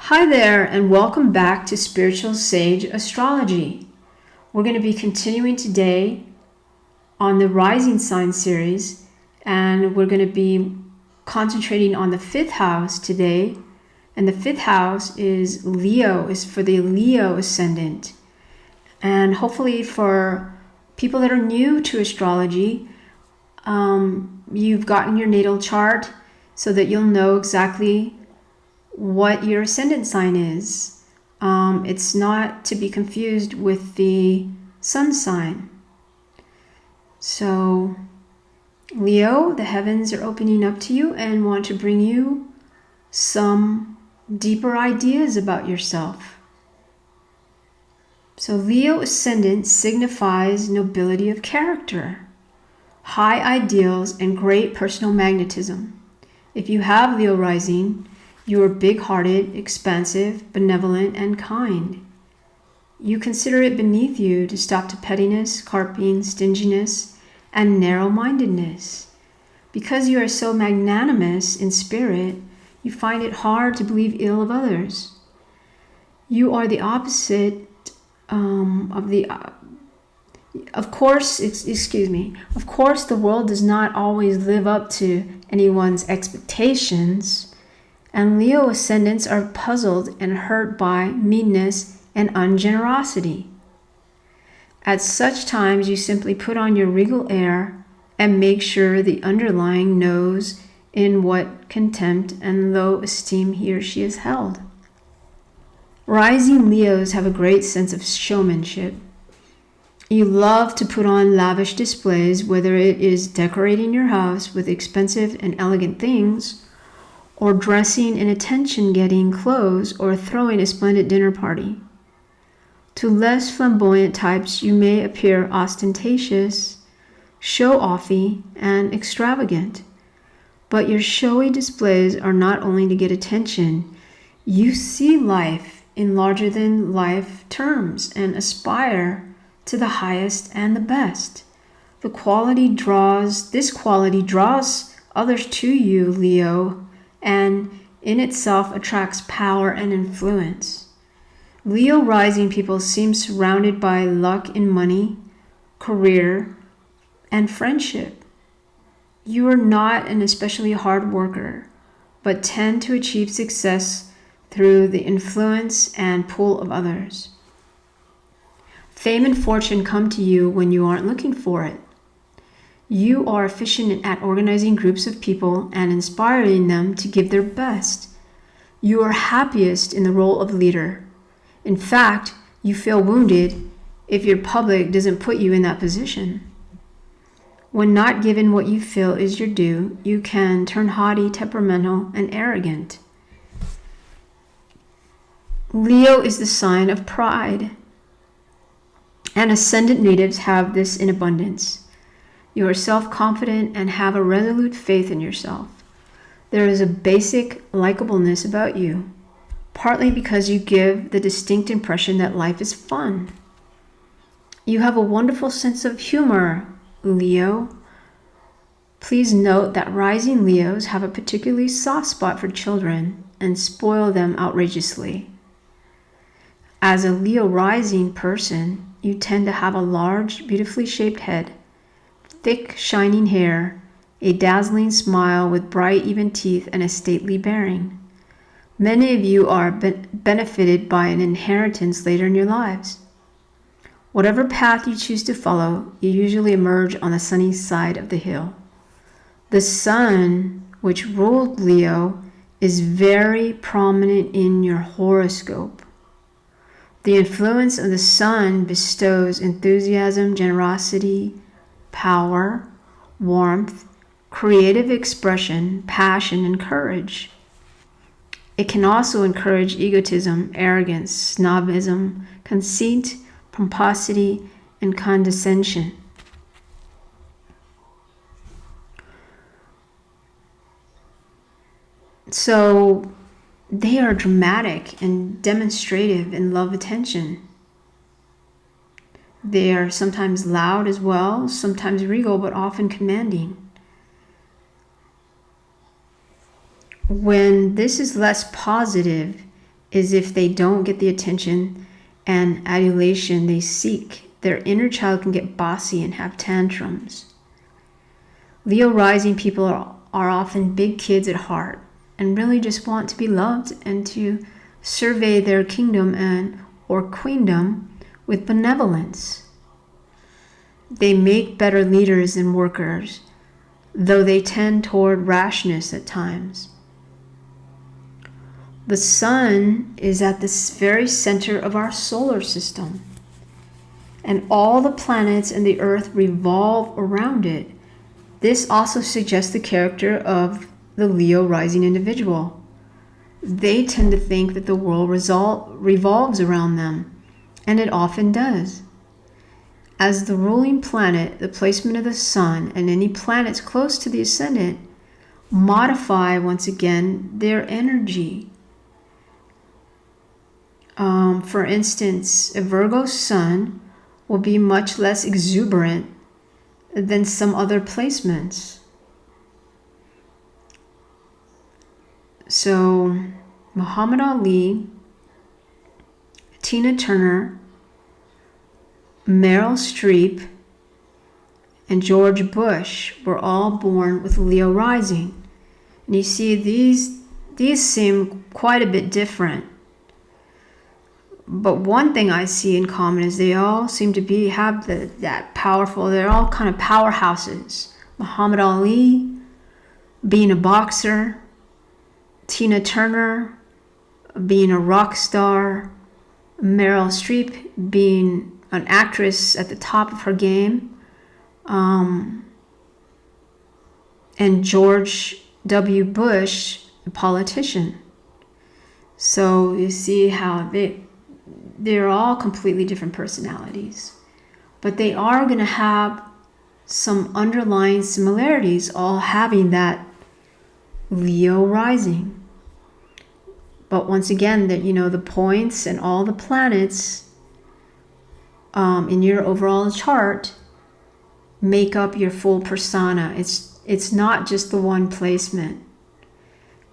Hi there, and welcome back to Spiritual Sage Astrology. We're going to be continuing today on the Rising Sign series, and we're going to be concentrating on the fifth house today. And the fifth house is Leo, is for the Leo Ascendant. And hopefully for people that are new to astrology, you've gotten your natal chart so that you'll know exactly what your ascendant sign is. It's not to be confused with the sun sign. So, Leo, the heavens are opening up to you and want to bring you some deeper ideas about yourself. So, Leo ascendant signifies nobility of character, high ideals, and great personal magnetism. If you have Leo rising, you are big-hearted, expansive, benevolent, and kind. You consider it beneath you to stop to pettiness, carping, stinginess, and narrow-mindedness. Because you are so magnanimous in spirit, you find it hard to believe ill of others. You are the opposite Of course, the world does not always live up to anyone's expectations. And Leo ascendants are puzzled and hurt by meanness and ungenerosity. At such times, you simply put on your regal air and make sure the underlying knows in what contempt and low esteem he or she is held. Rising Leos have a great sense of showmanship. You love to put on lavish displays, whether it is decorating your house with expensive and elegant things, or dressing in attention-getting clothes, or throwing a splendid dinner party. To less flamboyant types, you may appear ostentatious, show-offy, and extravagant. But your showy displays are not only to get attention. You see life in larger-than-life terms and aspire to the highest and the best. This quality draws others to you, Leo, and in itself attracts power and influence. Leo rising people seem surrounded by luck in money, career, and friendship. You are not an especially hard worker, but tend to achieve success through the influence and pull of others. Fame and fortune come to you when you aren't looking for it. You are efficient at organizing groups of people and inspiring them to give their best. You are happiest in the role of leader. In fact, you feel wounded if your public doesn't put you in that position. When not given what you feel is your due, you can turn haughty, temperamental, and arrogant. Leo is the sign of pride, and ascendant natives have this in abundance. You are self-confident and have a resolute faith in yourself. There is a basic likableness about you, partly because you give the distinct impression that life is fun. You have a wonderful sense of humor, Leo. Please note that rising Leos have a particularly soft spot for children and spoil them outrageously. As a Leo rising person, you tend to have a large, beautifully shaped head, thick, shining hair, a dazzling smile with bright, even teeth, and a stately bearing. Many of you are benefited by an inheritance later in your lives. Whatever path you choose to follow, you usually emerge on the sunny side of the hill. The sun, which ruled Leo, is very prominent in your horoscope. The influence of the sun bestows enthusiasm, generosity, power, warmth, creative expression, passion, and courage. It can also encourage egotism, arrogance, snobism, conceit, pomposity, and condescension. So they are dramatic and demonstrative and love attention. They are sometimes loud as well, sometimes regal, but often commanding. When this is less positive, is if they don't get the attention and adulation they seek, their inner child can get bossy and have tantrums. Leo rising people are often big kids at heart and really just want to be loved and to survey their kingdom and or queendom with benevolence. They make better leaders and workers, though they tend toward rashness at times. The sun is at the very center of our solar system, and all the planets and the earth revolve around it. This also suggests the character of the Leo rising individual. They tend to think that the world revolves around them, and it often does. As the ruling planet, the placement of the sun and any planets close to the ascendant modify once again their energy. For instance, a Virgo sun will be much less exuberant than some other placements. So, Muhammad Ali, Tina Turner, Meryl Streep, and George Bush were all born with Leo rising. And you see, these seem quite a bit different. But one thing I see in common is they all seem to have that powerful, they're all kind of powerhouses. Muhammad Ali being a boxer, Tina Turner being a rock star, Meryl Streep being an actress at the top of her game, and George W. Bush, a politician. So you see how they're all completely different personalities, but they are going to have some underlying similarities, all having that Leo rising. But once again, that the points and all the planets in your overall chart make up your full persona. It's not just the one placement.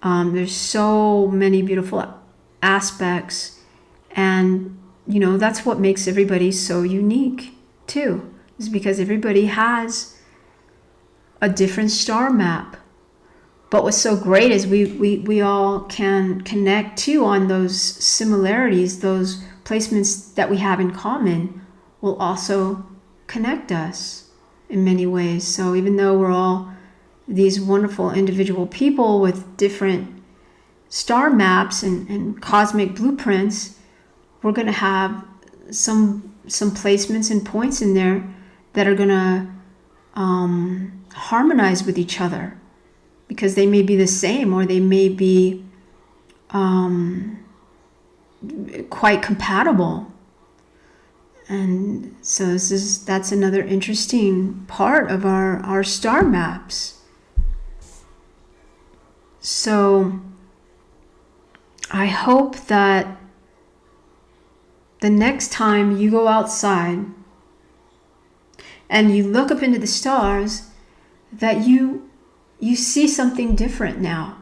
There's so many beautiful aspects. And, that's what makes everybody so unique, too, is because everybody has a different star map. But what's so great is we all can connect, too, on those similarities. Those placements that we have in common will also connect us in many ways. So even though we're all these wonderful individual people with different star maps and cosmic blueprints, we're going to have some placements and points in there that are going to harmonize with each other, because they may be the same or they may be quite compatible. And so that's another interesting part of our star maps. So I hope that the next time you go outside and you look up into the stars, that you see something different now.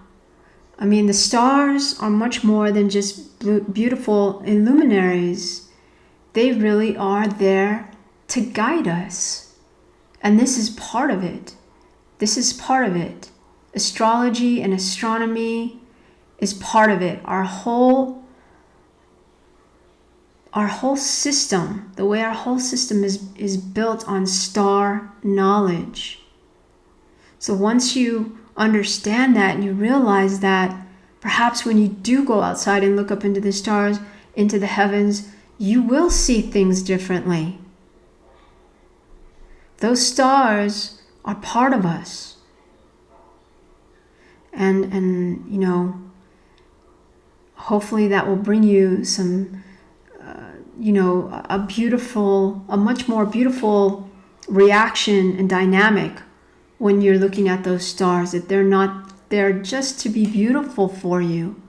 I mean, the stars are much more than just beautiful luminaries. They really are there to guide us. And this is part of it. This is part of it. Astrology and astronomy is part of it. Our whole system, the way our whole system is built on star knowledge. So once you understand that and you realize that perhaps when you do go outside and look up into the stars, into the heavens, you will see things differently. Those stars are part of us. And hopefully that will bring you some a much more beautiful reaction and dynamic when you're looking at those stars, that they're not there just to be beautiful for you,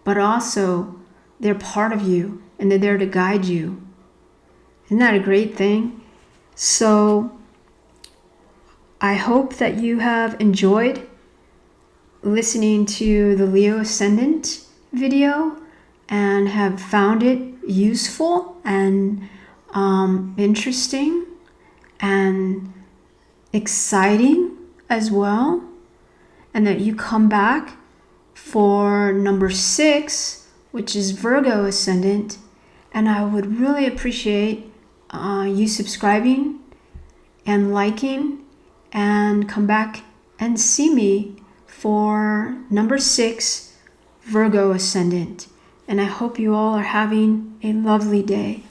but also they're part of you and they're there to guide you. Isn't that a great thing? So I hope that you have enjoyed listening to the Leo Ascendant video. and have found it useful and interesting and exciting as well, and that you come back for number 6, which is Virgo Ascendant. And I would really appreciate you subscribing and liking, and come back and see me for number 6, Virgo Ascendant. And I hope you all are having a lovely day.